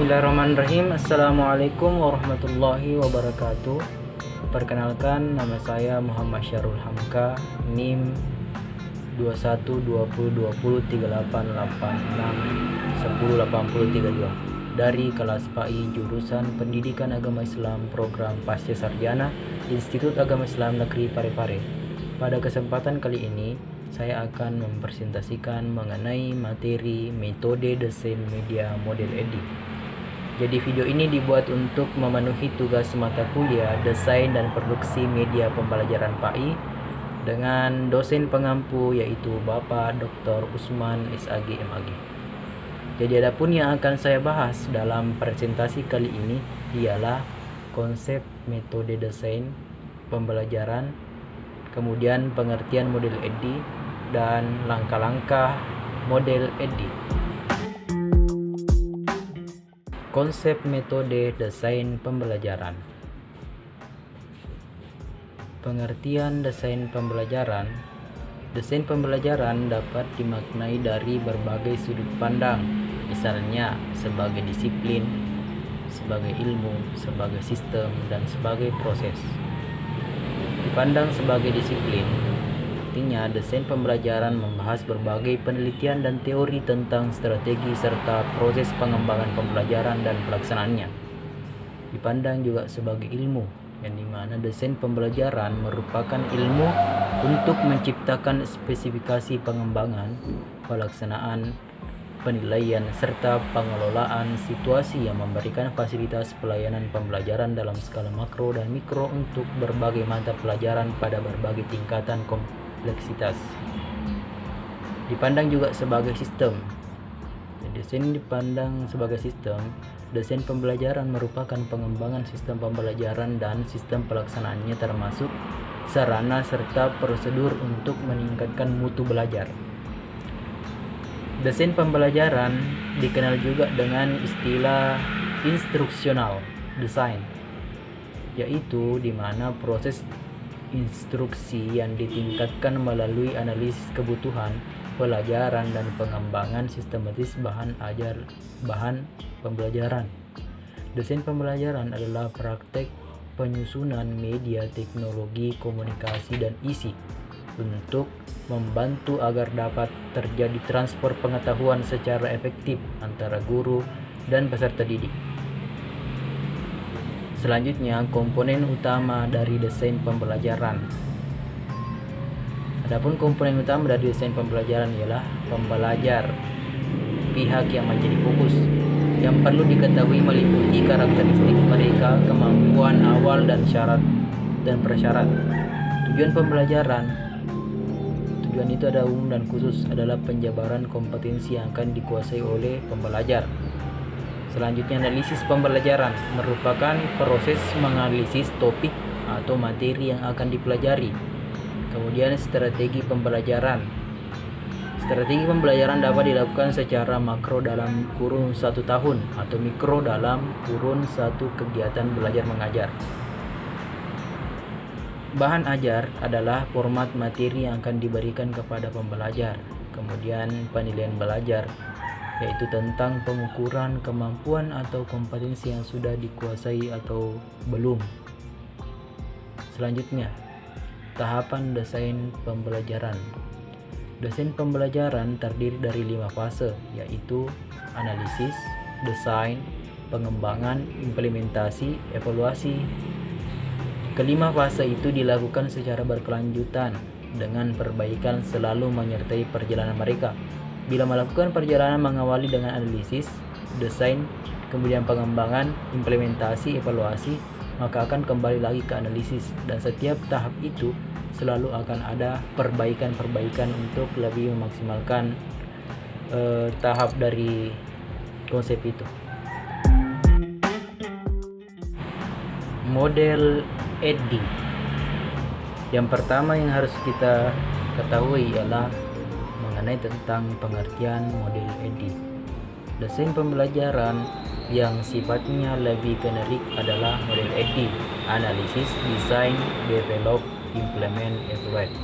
Bismillahirrahmanirrahim. Assalamualaikum warahmatullahi wabarakatuh. Perkenalkan, nama saya Muhammad Syarul Hamka, NIM 21203886108032 dari kelas PAI jurusan Pendidikan Agama Islam Program Pasca Sarjana Institut Agama Islam Negeri Parepare. Pada kesempatan kali ini saya akan mempresentasikan mengenai materi metode desain media model EDI. Jadi video ini dibuat untuk memenuhi tugas mata kuliah desain dan produksi media pembelajaran PAI dengan dosen pengampu yaitu Bapak Dr. Usman SAG MAG. Jadi adapun yang akan saya bahas dalam presentasi kali ini ialah konsep metode desain pembelajaran, kemudian pengertian model EDI dan langkah-langkah model EDI. Konsep metode desain pembelajaran. Pengertian desain pembelajaran. Desain pembelajaran dapat dimaknai dari berbagai sudut pandang, misalnya sebagai disiplin, sebagai ilmu, sebagai sistem, dan sebagai proses. Dipandang sebagai disiplin, artinya desain pembelajaran membahas berbagai penelitian dan teori tentang strategi serta proses pengembangan pembelajaran dan pelaksanaannya. Dipandang juga sebagai ilmu, yang dimana desain pembelajaran merupakan ilmu untuk menciptakan spesifikasi pengembangan, pelaksanaan, penilaian, serta pengelolaan situasi yang memberikan fasilitas pelayanan pembelajaran dalam skala makro dan mikro untuk berbagai mata pelajaran pada berbagai tingkatan kompleksitas. Dipandang juga sebagai sistem. Desain dipandang sebagai sistem. Desain pembelajaran merupakan pengembangan sistem pembelajaran dan sistem pelaksanaannya termasuk sarana serta prosedur untuk meningkatkan mutu belajar. Desain pembelajaran dikenal juga dengan istilah instruksional design, yaitu di mana proses instruksi yang ditingkatkan melalui analisis kebutuhan, pelajaran, dan pengembangan sistematis bahan pembelajaran. Desain pembelajaran adalah praktek penyusunan media, teknologi, komunikasi, dan isi untuk membantu agar dapat terjadi transfer pengetahuan secara efektif antara guru dan peserta didik. Selanjutnya, komponen utama dari desain pembelajaran. Adapun komponen utama dari desain pembelajaran ialah pembelajar, pihak yang menjadi fokus. Yang perlu diketahui meliputi karakteristik mereka, kemampuan awal dan syarat dan prasyarat. Tujuan pembelajaran. Tujuan itu ada umum dan khusus, adalah penjabaran kompetensi yang akan dikuasai oleh pembelajar. Selanjutnya, analisis pembelajaran merupakan proses menganalisis topik atau materi yang akan dipelajari. Kemudian strategi pembelajaran. Strategi pembelajaran dapat dilakukan secara makro dalam kurun 1 tahun atau mikro dalam kurun 1 kegiatan belajar mengajar. Bahan ajar adalah format materi yang akan diberikan kepada pembelajar. Kemudian penilaian belajar, yaitu tentang pengukuran kemampuan atau kompetensi yang sudah dikuasai atau belum. Selanjutnya, tahapan desain pembelajaran. Desain pembelajaran terdiri dari 5 fase, yaitu analisis, desain, pengembangan, implementasi, evaluasi. Kelima fase itu dilakukan secara berkelanjutan dengan perbaikan selalu menyertai perjalanan mereka. Bila melakukan perjalanan mengawali dengan analisis, desain, kemudian pengembangan, implementasi, evaluasi, maka akan kembali lagi ke analisis, dan setiap tahap itu selalu akan ada perbaikan-perbaikan untuk lebih memaksimalkan tahap dari konsep itu. Model EDI. Yang pertama yang harus kita ketahui ialah mengenai tentang pengertian model EDI. Desain pembelajaran yang sifatnya lebih generik adalah model EDI: analisis, design, develop, implement, evaluate.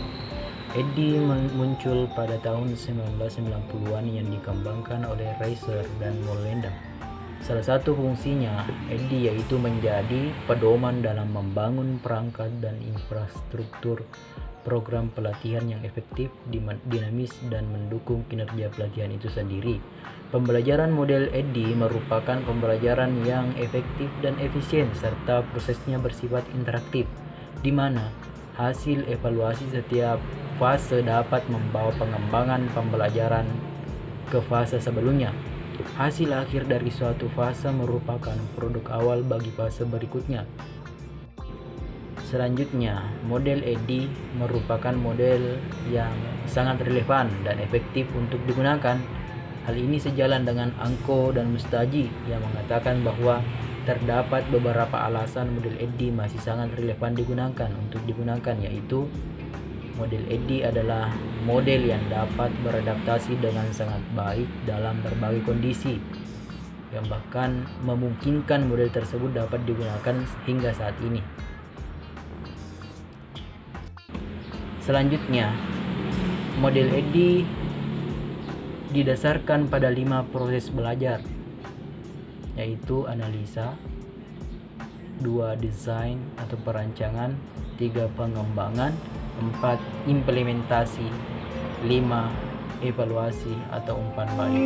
EDI muncul pada tahun 1990-an yang dikembangkan oleh Reiser dan Mollendam. Salah satu fungsinya EDDI yaitu menjadi pedoman dalam membangun perangkat dan infrastruktur program pelatihan yang efektif, dinamis, dan mendukung kinerja pelatihan itu sendiri. Pembelajaran model EDDI merupakan pembelajaran yang efektif dan efisien serta prosesnya bersifat interaktif, di mana hasil evaluasi setiap fase dapat membawa pengembangan pembelajaran ke fase sebelumnya. Hasil akhir dari suatu fase merupakan produk awal bagi fase berikutnya. Selanjutnya, model EDDI merupakan model yang sangat relevan dan efektif untuk digunakan. Hal ini sejalan dengan Anko dan Mustaji yang mengatakan bahwa terdapat beberapa alasan model EDDI masih sangat relevan untuk digunakan, yaitu model EDDI adalah model yang dapat beradaptasi dengan sangat baik dalam berbagai kondisi, yang bahkan memungkinkan model tersebut dapat digunakan hingga saat ini. Selanjutnya, model EDDI didasarkan pada 5 proses belajar, yaitu analisa, 2 desain atau perancangan, 3 pengembangan, 4 implementasi, 5 evaluasi atau umpan balik.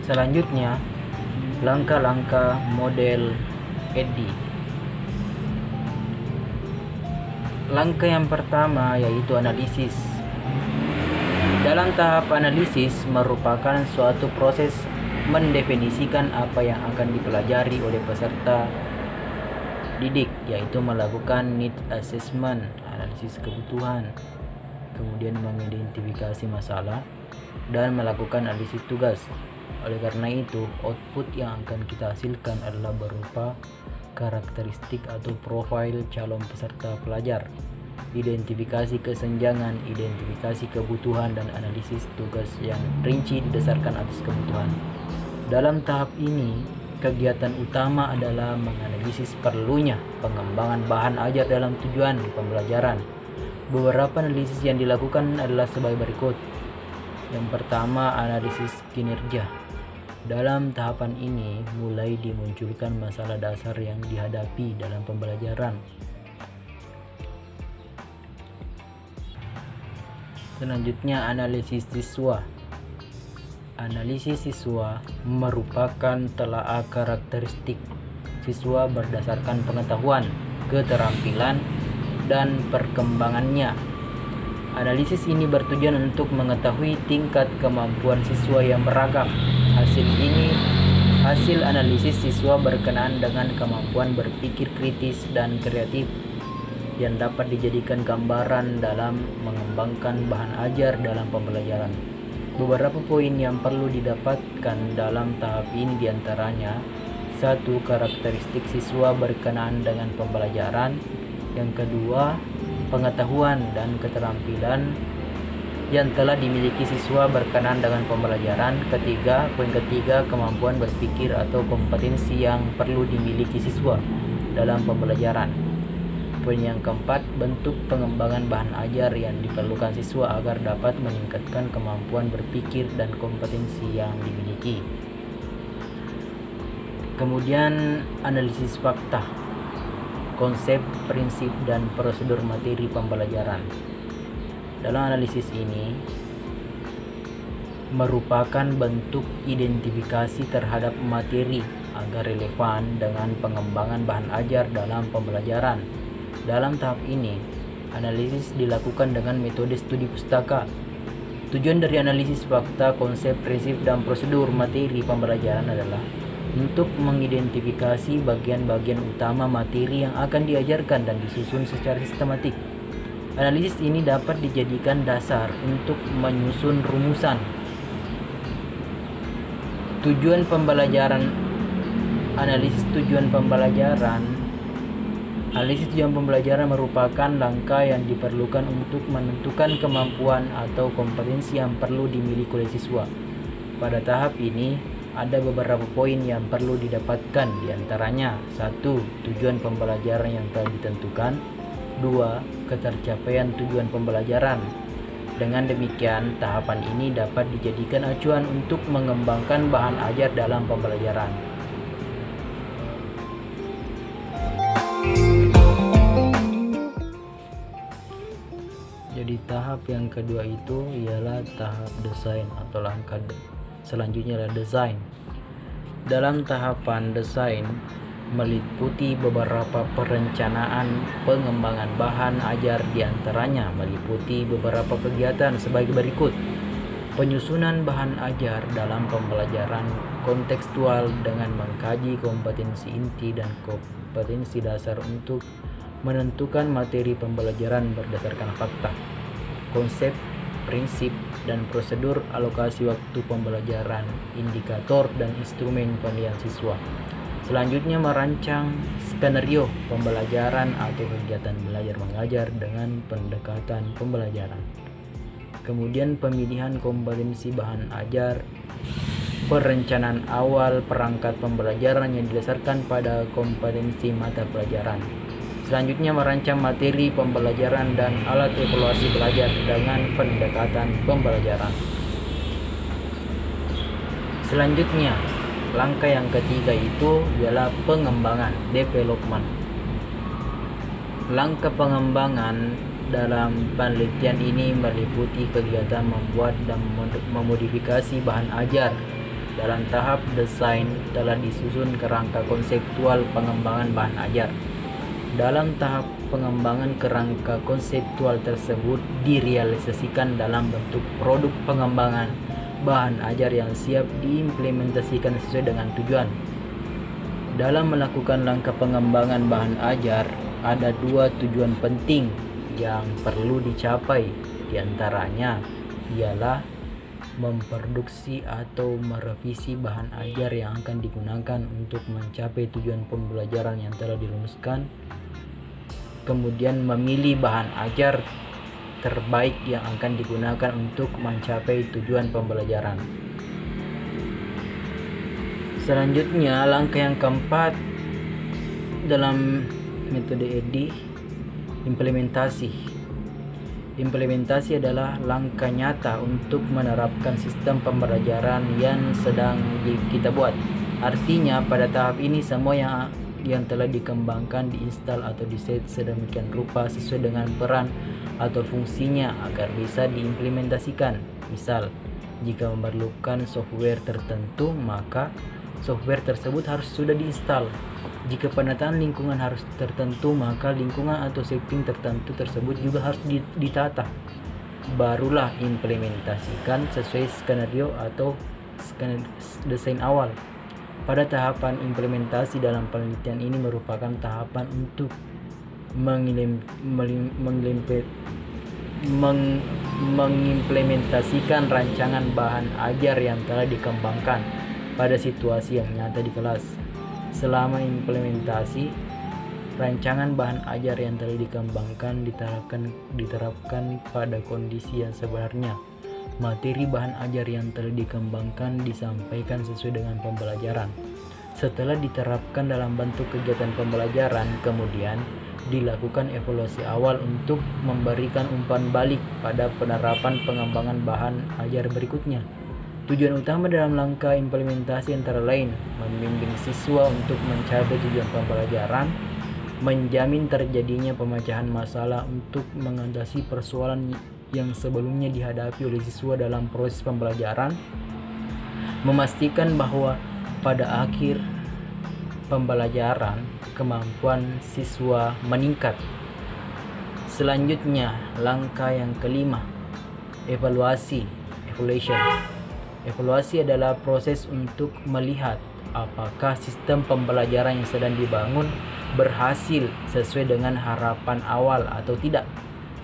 Selanjutnya, langkah-langkah model EDDI. Langkah yang pertama yaitu analisis. Dalam tahap analisis merupakan suatu proses mendefinisikan apa yang akan dipelajari oleh peserta didik, yaitu melakukan need assessment, analisis kebutuhan, kemudian mengidentifikasi masalah, dan melakukan analisis tugas. Oleh karena itu, output yang akan kita hasilkan adalah berupa karakteristik atau profil calon peserta pelajar, identifikasi kesenjangan, identifikasi kebutuhan, dan analisis tugas yang rinci didasarkan atas kebutuhan. Dalam tahap ini, kegiatan utama adalah menganalisis perlunya pengembangan bahan ajar dalam tujuan pembelajaran. Beberapa analisis yang dilakukan adalah sebagai berikut. Yang pertama, analisis kinerja. Dalam tahapan ini mulai dimunculkan masalah dasar yang dihadapi dalam pembelajaran. Selanjutnya, analisis siswa. Analisis siswa merupakan telaah karakteristik siswa berdasarkan pengetahuan, keterampilan, dan perkembangannya. Analisis ini bertujuan untuk mengetahui tingkat kemampuan siswa yang beragam. Hasil analisis siswa berkenaan dengan kemampuan berpikir kritis dan kreatif yang dapat dijadikan gambaran dalam mengembangkan bahan ajar dalam pembelajaran. Beberapa poin yang perlu didapatkan dalam tahap ini diantaranya: 1. Karakteristik siswa berkenaan dengan pembelajaran. Yang kedua, pengetahuan dan keterampilan yang telah dimiliki siswa berkenaan dengan pembelajaran. Poin ketiga, kemampuan berpikir atau kompetensi yang perlu dimiliki siswa dalam pembelajaran. Poin yang keempat, bentuk pengembangan bahan ajar yang diperlukan siswa agar dapat meningkatkan kemampuan berpikir dan kompetensi yang dimiliki. Kemudian, analisis fakta, konsep, prinsip, dan prosedur materi pembelajaran. Dalam analisis ini merupakan bentuk identifikasi terhadap materi agar relevan dengan pengembangan bahan ajar dalam pembelajaran. Dalam tahap ini, analisis dilakukan dengan metode studi pustaka. Tujuan dari analisis fakta, konsep, prinsip, dan prosedur materi pembelajaran adalah untuk mengidentifikasi bagian-bagian utama materi yang akan diajarkan dan disusun secara sistematik. Analisis ini dapat dijadikan dasar untuk menyusun rumusan. Tujuan pembelajaran. Analisis tujuan pembelajaran merupakan langkah yang diperlukan untuk menentukan kemampuan atau kompetensi yang perlu dimiliki oleh siswa. Pada tahap ini, ada beberapa poin yang perlu didapatkan, diantaranya: 1. Tujuan pembelajaran yang telah ditentukan. 2. Ketercapaian tujuan pembelajaran. Dengan demikian, tahapan ini dapat dijadikan acuan untuk mengembangkan bahan ajar dalam pembelajaran. Jadi tahap yang kedua itu ialah tahap desain atau langkah selanjutnya adalah desain. Dalam tahapan desain meliputi beberapa perencanaan pengembangan bahan ajar, diantaranya meliputi beberapa kegiatan sebagai berikut: penyusunan bahan ajar dalam pembelajaran kontekstual dengan mengkaji kompetensi inti dan kompetensi dasar untuk menentukan materi pembelajaran berdasarkan fakta, konsep, prinsip, dan prosedur alokasi waktu pembelajaran, indikator, dan instrumen penilaian siswa. Selanjutnya merancang skenario pembelajaran atau kegiatan belajar mengajar dengan pendekatan pembelajaran. Kemudian pemilihan kompetensi bahan ajar, perencanaan awal perangkat pembelajaran yang didasarkan pada kompetensi mata pelajaran. Selanjutnya merancang materi pembelajaran dan alat evaluasi belajar dengan pendekatan pembelajaran. Selanjutnya, langkah yang ketiga itu ialah pengembangan, development. Langkah pengembangan dalam penelitian ini meliputi kegiatan membuat dan memodifikasi bahan ajar. Dalam tahap desain telah disusun kerangka konseptual pengembangan bahan ajar. Dalam tahap pengembangan, kerangka konseptual tersebut direalisasikan dalam bentuk produk pengembangan bahan ajar yang siap diimplementasikan sesuai dengan tujuan. Dalam melakukan langkah pengembangan bahan ajar, ada dua tujuan penting yang perlu dicapai. Di antaranya ialah memproduksi atau merevisi bahan ajar yang akan digunakan untuk mencapai tujuan pembelajaran yang telah dirumuskan. Kemudian memilih bahan ajar terbaik yang akan digunakan untuk mencapai tujuan pembelajaran. Selanjutnya, langkah yang keempat dalam metode EDI, implementasi. Implementasi adalah langkah nyata untuk menerapkan sistem pembelajaran yang sedang kita buat. Artinya, pada tahap ini semua yang telah dikembangkan diinstal atau diset sedemikian rupa sesuai dengan peran atau fungsinya agar bisa diimplementasikan. Misal, jika memerlukan software tertentu, maka software tersebut harus sudah diinstal. Jika penataan lingkungan harus tertentu, maka lingkungan atau setting tertentu tersebut juga harus ditata. Barulah implementasikan sesuai skenario atau desain awal. Pada tahapan implementasi dalam penelitian ini merupakan tahapan untuk mengimplementasikan rancangan bahan ajar yang telah dikembangkan pada situasi yang nyata di kelas. Selama implementasi, rancangan bahan ajar yang telah dikembangkan diterapkan pada kondisi yang sebenarnya. Materi bahan ajar yang telah dikembangkan disampaikan sesuai dengan pembelajaran. Setelah diterapkan dalam bentuk kegiatan pembelajaran, kemudian dilakukan evaluasi awal untuk memberikan umpan balik pada penerapan pengembangan bahan ajar berikutnya. Tujuan utama dalam langkah implementasi antara lain membimbing siswa untuk mencapai tujuan pembelajaran, menjamin terjadinya pemecahan masalah untuk mengatasi persoalan yang sebelumnya dihadapi oleh siswa dalam proses pembelajaran, memastikan bahwa pada akhir pembelajaran kemampuan siswa meningkat. Selanjutnya, langkah yang kelima, evaluation. Evaluasi adalah proses untuk melihat apakah sistem pembelajaran yang sedang dibangun berhasil sesuai dengan harapan awal atau tidak.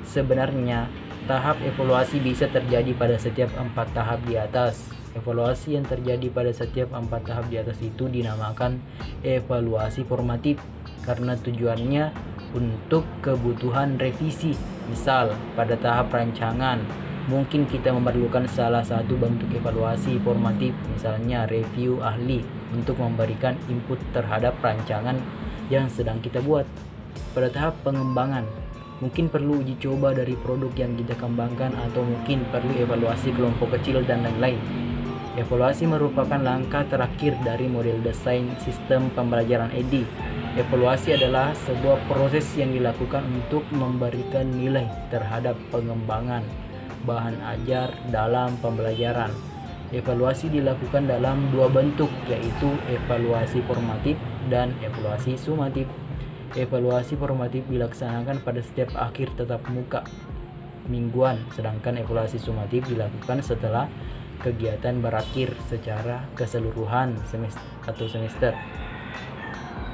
Sebenarnya, tahap evaluasi bisa terjadi pada setiap 4 tahap di atas. Evaluasi yang terjadi pada setiap 4 tahap di atas itu dinamakan evaluasi formatif karena tujuannya untuk kebutuhan revisi. Misal, pada tahap rancangan, mungkin kita memerlukan salah satu bentuk evaluasi formatif, misalnya review ahli untuk memberikan input terhadap rancangan yang sedang kita buat. Pada tahap pengembangan, Mungkin perlu uji coba dari produk yang kita kembangkan, atau mungkin perlu evaluasi kelompok kecil dan lain-lain. Evaluasi merupakan langkah terakhir dari model desain sistem pembelajaran EDI. Evaluasi adalah sebuah proses yang dilakukan untuk memberikan nilai terhadap pengembangan bahan ajar dalam pembelajaran. Evaluasi dilakukan dalam dua bentuk, yaitu evaluasi formatif dan evaluasi sumatif. Evaluasi formatif dilaksanakan pada setiap akhir tatap muka mingguan, sedangkan evaluasi sumatif dilakukan setelah kegiatan berakhir secara keseluruhan semester.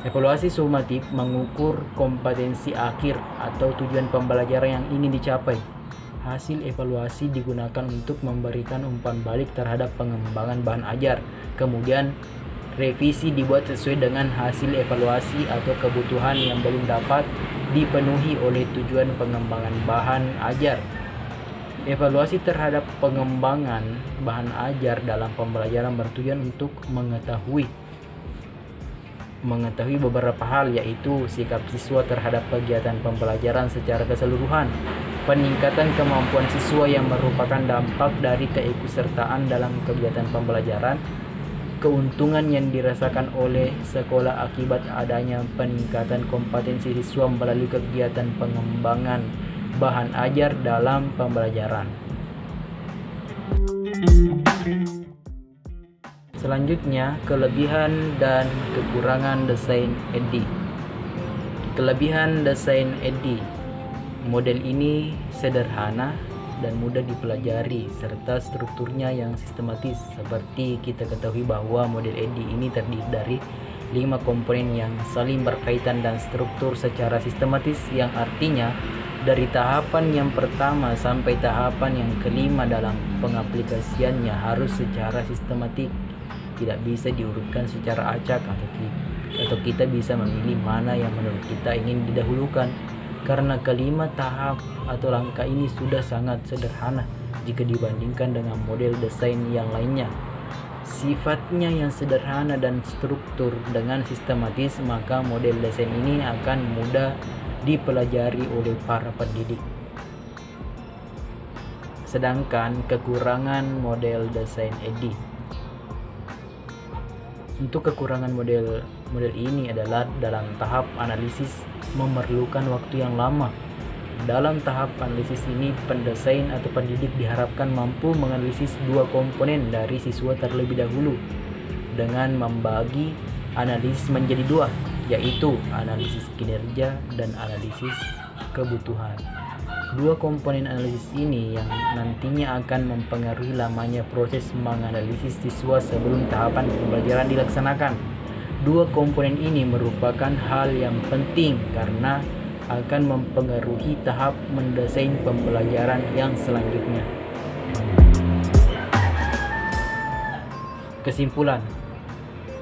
Evaluasi sumatif mengukur kompetensi akhir atau tujuan pembelajaran yang ingin dicapai. Hasil evaluasi digunakan untuk memberikan umpan balik terhadap pengembangan bahan ajar. Kemudian revisi dibuat sesuai dengan hasil evaluasi atau kebutuhan yang belum dapat dipenuhi oleh tujuan pengembangan bahan ajar. Evaluasi terhadap pengembangan bahan ajar dalam pembelajaran bertujuan untuk mengetahui beberapa hal, yaitu sikap siswa terhadap kegiatan pembelajaran secara keseluruhan, peningkatan kemampuan siswa yang merupakan dampak dari keikutsertaan dalam kegiatan pembelajaran, keuntungan yang dirasakan oleh sekolah akibat adanya peningkatan kompetensi siswa melalui kegiatan pengembangan bahan ajar dalam pembelajaran. Selanjutnya, kelebihan dan kekurangan desain EDI. Kelebihan desain EDI. Model ini sederhana dan mudah dipelajari serta strukturnya yang sistematis. Seperti kita ketahui bahwa model EDI ini terdiri dari 5 komponen yang saling berkaitan dan struktur secara sistematis, yang artinya dari tahapan yang pertama sampai tahapan yang kelima dalam pengaplikasiannya harus secara sistematik, tidak bisa diurutkan secara acak atau kita bisa memilih mana yang menurut kita ingin didahulukan, karena kelima tahap atau langkah ini sudah sangat sederhana jika dibandingkan dengan model desain yang lainnya. Sifatnya yang sederhana dan struktur dengan sistematis, maka model desain ini akan mudah dipelajari oleh para pendidik. Sedangkan kekurangan model desain EDI. Untuk kekurangan model ini adalah dalam tahap analisis memerlukan waktu yang lama. Dalam tahap analisis ini, pendesain atau pendidik diharapkan mampu menganalisis dua komponen dari siswa terlebih dahulu dengan membagi analisis menjadi dua, yaitu analisis kinerja dan analisis kebutuhan. Dua komponen analisis ini yang nantinya akan mempengaruhi lamanya proses menganalisis siswa sebelum tahapan pembelajaran dilaksanakan. Dua komponen ini merupakan hal yang penting karena akan mempengaruhi tahap mendesain pembelajaran yang selanjutnya. Kesimpulan,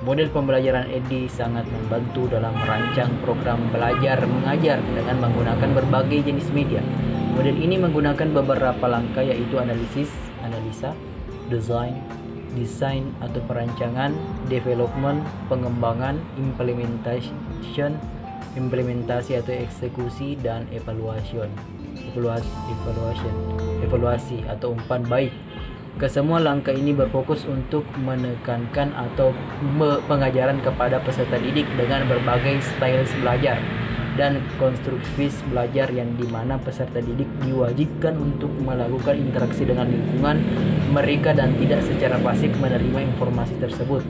model pembelajaran EDI sangat membantu dalam merancang program belajar mengajar dengan menggunakan berbagai jenis media. Model ini menggunakan beberapa langkah, yaitu analisa, desain atau perancangan, development, pengembangan, implementasi atau eksekusi, dan evaluasi atau umpan balik. Kesemua langkah ini berfokus untuk menekankan atau pengajaran kepada peserta didik dengan berbagai style belajar dan konstruktif belajar, yang dimana peserta didik diwajibkan untuk melakukan interaksi dengan lingkungan mereka dan tidak secara pasif menerima informasi tersebut.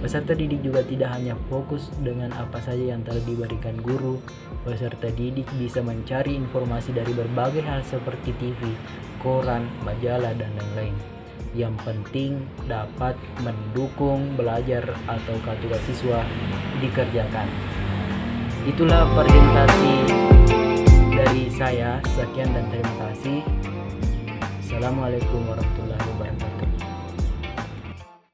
Peserta didik juga tidak hanya fokus dengan apa saja yang telah diberikan guru. Peserta didik bisa mencari informasi dari berbagai hal seperti TV, koran, majalah, dan lain-lain. Yang penting dapat mendukung belajar atau tugas siswa dikerjakan. Itulah presentasi dari saya. Sekian dan terima kasih. Assalamualaikum warahmatullahi wabarakatuh.